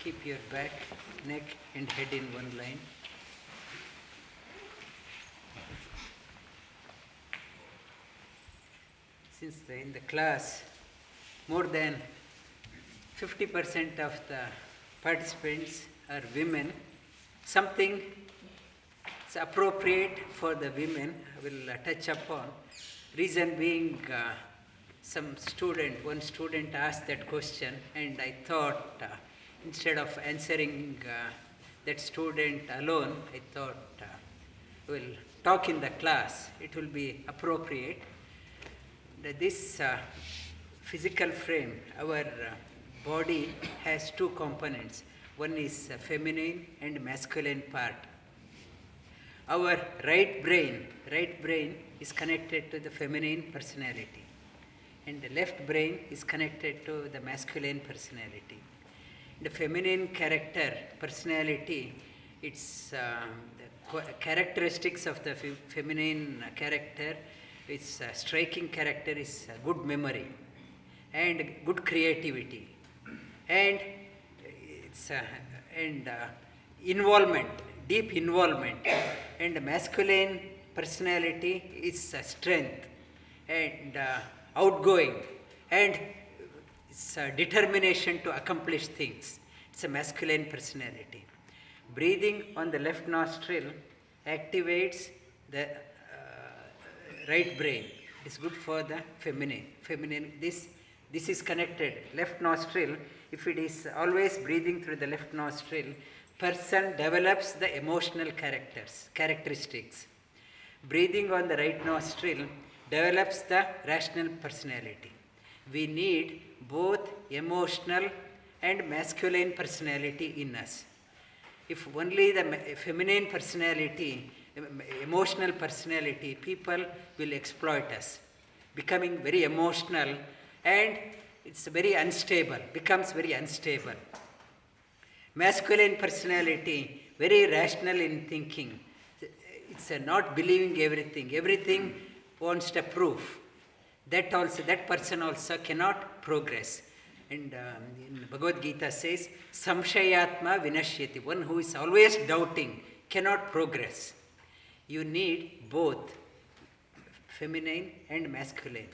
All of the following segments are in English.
Keep your back, neck and head in one line. Since in the class, more than 50% of the participants are women, something is appropriate for the women I will touch upon. Reason being, one student asked that question, and I thought instead of answering that student alone, I thought we'll talk in the class. It will be appropriate. This physical frame, our body has two components. One is feminine and masculine part. Our right brain is connected to the feminine personality, and the left brain is connected to the masculine personality. The feminine personality, its the characteristics of the feminine character, its striking character is good memory and good creativity, and it's involvement, deep involvement. And masculine personality is strength and outgoing, and it's determination to accomplish things. It's a masculine personality. Breathing on the left nostril activates the right brain. It's good for the feminine. This is connected. Left nostril, if it is always breathing through the left nostril, person develops the emotional characteristics. Breathing on the right nostril develops the rational personality. We need both emotional and masculine personality in us. If only the feminine personality, emotional personality, people will exploit us, becoming very emotional, and it's becomes very unstable. Masculine personality, very rational in thinking. It's not believing everything. Everything wants a proof. That person also cannot progress. And in Bhagavad Gita says, Samshayatma vinashyati. One who is always doubting cannot progress. You need both feminine and masculine.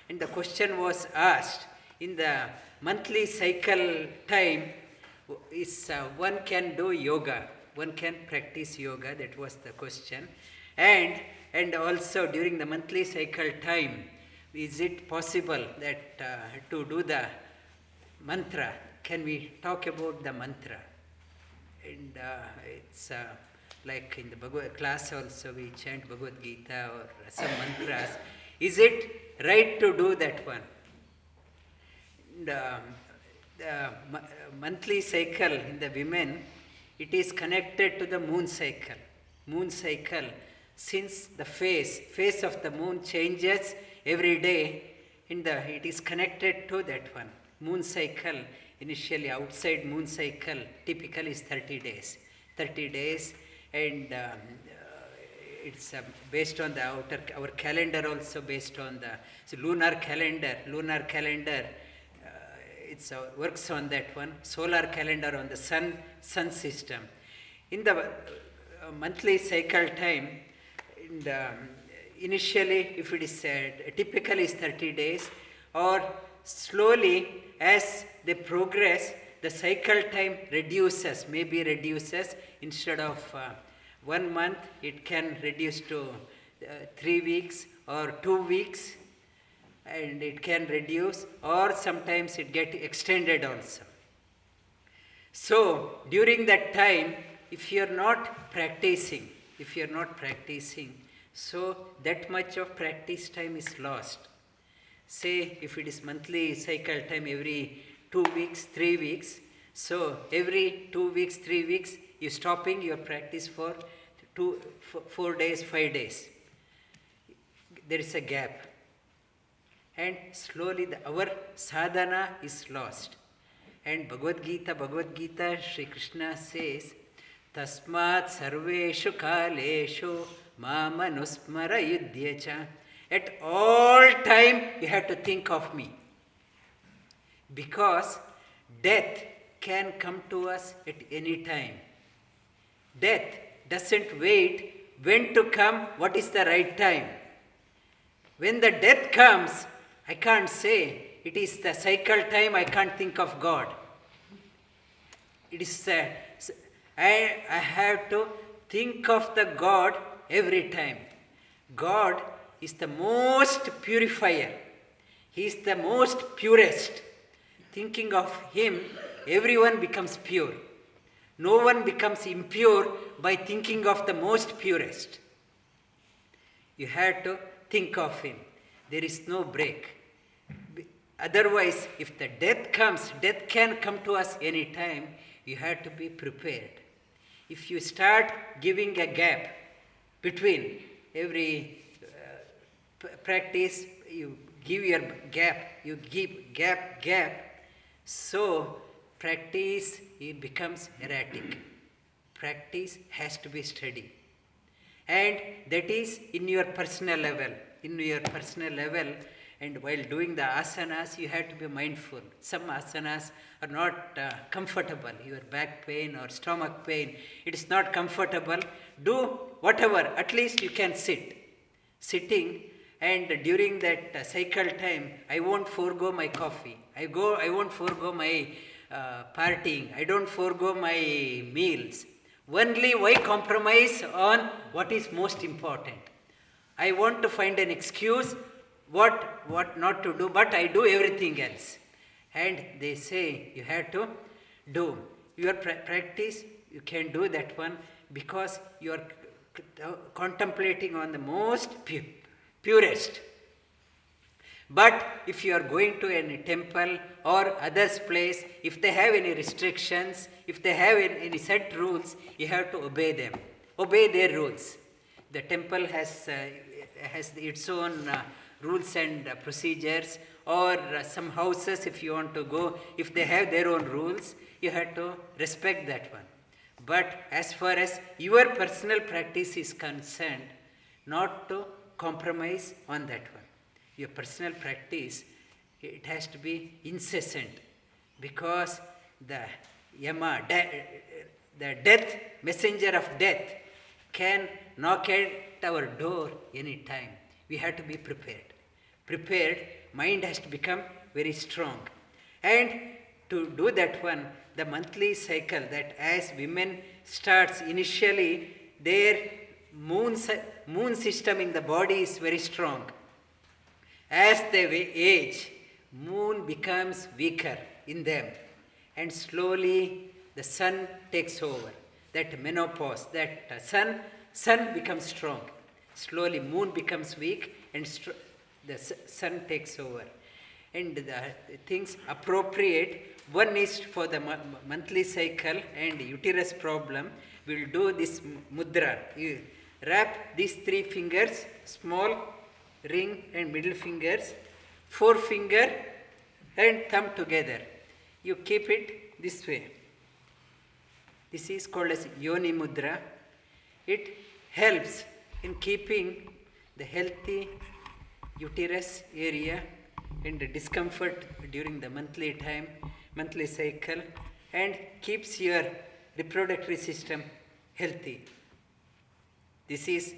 And the question was asked, in the monthly cycle time, is one can do yoga, one can practice yoga, that was the question. And also during the monthly cycle time, is it possible that to do the mantra? Can we talk about the mantra? And it's like in the Bhagavad class also we chant Bhagavad Gita or some mantras. Is it right to do that one? The monthly cycle in the women, it is connected to the moon cycle. Moon cycle, since the face of the moon changes every day, it is connected to that one. Moon cycle, initially outside moon cycle, typically is 30 days. 30 days, and it's based on our calendar also based on the lunar calendar. Lunar calendar, it works on that one. Solar calendar on the sun system. In the monthly cycle time, initially, if it is typically is 30 days, or slowly as they progress, the cycle time reduces. Instead of 1 month, it can reduce to 3 weeks or 2 weeks, and it can reduce, or sometimes it get extended also. So during that time, if you are not practicing, so that much of practice time is lost. Say if it is monthly cycle time, every 2 weeks, 3 weeks, so every 2 weeks, 3 weeks, you stopping your practice for 4 days, 5 days. There is a gap. And slowly our sadhana is lost. And Bhagavad Gita, Sri Krishna says, Tasmat sarveshu kaleshu mamanusmara yudhyacha. At all time you have to think of me. Because death can come to us at any time. Death doesn't wait when to come, what is the right time. When the death comes, I can't say it is the cycle time, I can't think of God. It is I have to think of the God every time. God is the most purifier. He is the most purest. Thinking of Him, everyone becomes pure. No one becomes impure by thinking of the most purest. You have to think of Him. There is no break. Otherwise, if the death comes, death can come to us any time, you have to be prepared. If you start giving a gap between every practice, you give your gap, you give gap, so practice it becomes erratic. Practice has to be steady. And that is in your personal level. And while doing the asanas, you have to be mindful. Some asanas are not comfortable. Your back pain or stomach pain, it is not comfortable. Do whatever, at least you can sit. Sitting, and during that cycle time, I won't forego my coffee. I won't forego my partying. I don't forego my meals. Only why compromise on what is most important? I want to find an excuse what not to do, but I do everything else. And they say you have to do your practice. You can do that one because you are contemplating on the most purest. But if you are going to any temple or others place, if they have any restrictions, if they have any set rules, you have to obey them. Obey their rules. The temple has its own rules and procedures, or some houses, if you want to go, if they have their own rules, you have to respect that one. But as far as your personal practice is concerned, not to compromise on that one. Your personal practice, it has to be incessant, because the Yama, the death, messenger of death, can knock at our door any time. We have to be prepared. Prepared, mind has to become very strong. And to do that one, the monthly cycle, that as women starts initially, their moon system in the body is very strong. As they age, moon becomes weaker in them, and slowly the sun takes over. That menopause, that sun becomes strong. Slowly moon becomes weak and the sun takes over. And the things appropriate, one is for the monthly cycle and uterus problem, we'll do this mudra. You wrap these 3 fingers, small ring and middle fingers, 4-finger and thumb together. You keep it this way. This is called as Yoni mudra. It helps in keeping the healthy uterus area and the discomfort during the monthly cycle, and keeps your reproductive system healthy. This is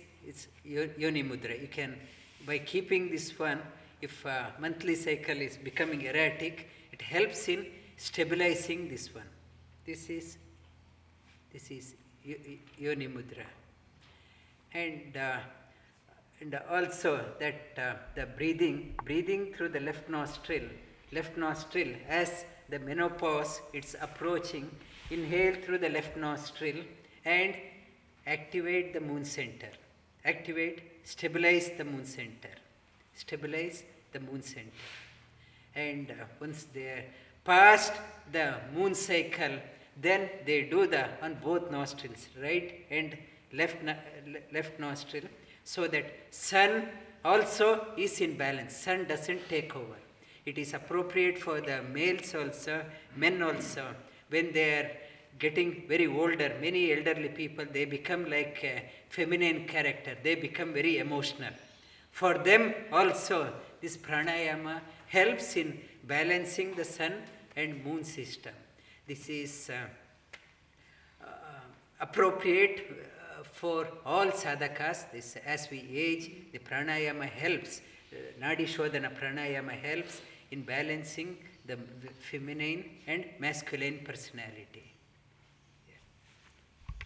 Yoni mudra. You can, by keeping this one, if monthly cycle is becoming erratic, it helps in stabilizing this one. This is Yoni mudra. And also that the breathing through the left nostril, as the menopause it's approaching, inhale through the left nostril and activate the moon center. Stabilize the moon center. And once they are past the moon cycle, then they do on both nostrils, right and left nostril, so that sun also is in balance. Sun doesn't take over. It is appropriate for the males also, men also, when they are getting very older. Many elderly people, they become like a feminine character. They become very emotional. For them also, this pranayama helps in balancing the sun and moon system. this is appropriate for all sadhakas. This, as we age, the pranayama helps, Nadi Shodhana pranayama helps in balancing the feminine and masculine personality.